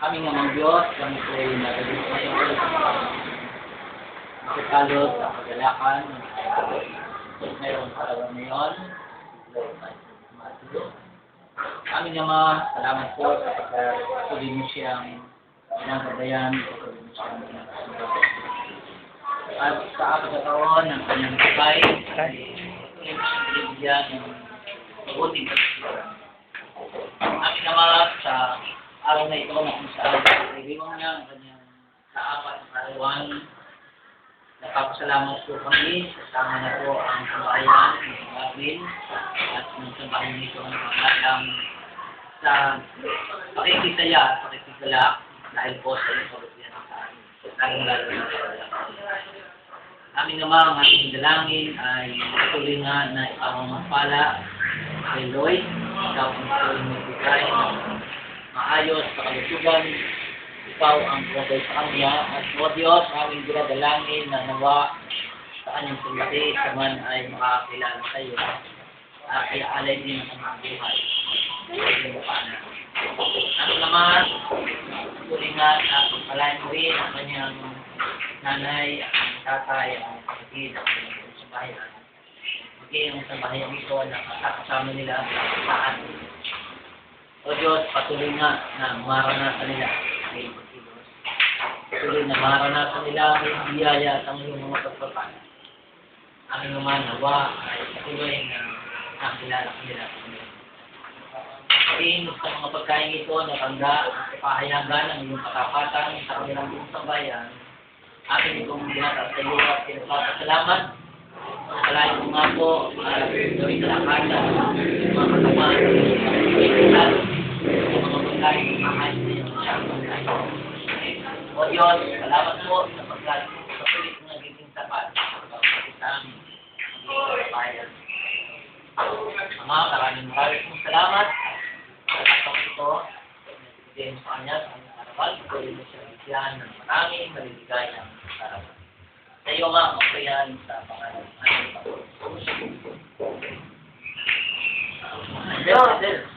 Aming namang Diyos, kami po ay nagalit sa iyo sa kalot, sa kagalakan, ngayon sa araw ngayon. Aming Ama, salamat po sa pagkatuloy mo siyang pinagabayan, pagkatuloy mo siyang pinagabayan. At sa pagkataon ng kanyang bukay, ay bigyan ng mabuting pagkatuloy. Aming Ama, sa araw na ito na kung saan nagriwang niya ang kanyang kaapat na karawan. Nagpapasalamat po kami, kasama na po ang sambahayan ng Gavin at ng sambahayan nito ang pangalalang sa pakikisaya at pakikigalak dahil po sa iyong pagkasiyan sa amin. Lalong-lalo na sa amin naman ang ating dalangin ay patuloy nga na ipamamagpala kay Lloyd. Ikaw ang patuloy magbigay ng maayos sa kalusugan, ikaw ang pagay sa kanya, at o Diyos, aming dinadalangin na nawa sa kanyang sulaki, sa man ay makakilala sa iyo, at iaalay din ang kanyang buhay. Ano naman, tulingan at pagpalain mo rin ang kanyang nanay, ang tatay, ang kapatid, ang kanyang sambahayan. Maging ang sambahayan ito na kasama nila sa atin. O Diyos, patuloy nga na maranasan nila ay pagkilos. Patuloy na maranasan nila ang biyaya at ang iyong mga pagpapala. Aming naman nawa ay patuloy na nakilala nila sa kanila. Pagkain sa mga pagkain ito, natanda at pahayagan ang iyong katapatan sa kanilang buong sambayan. Amin itong binata sa iyo at pinagpapasalamat. Pagkalain mo nga po at gawin sa lakada ng mga katamaan o Diyos, salamat po sa pagkatuloy ng nagiging tapat sa amin. Ama, maraming salamat sa katong ito. Bigyan mo sa kanya sa aming karawal. Patuloy mo siya bigyan ng maraming maligayang karawal. Sa iyo nga, makiyan sa pangalan ng ating Panginoon.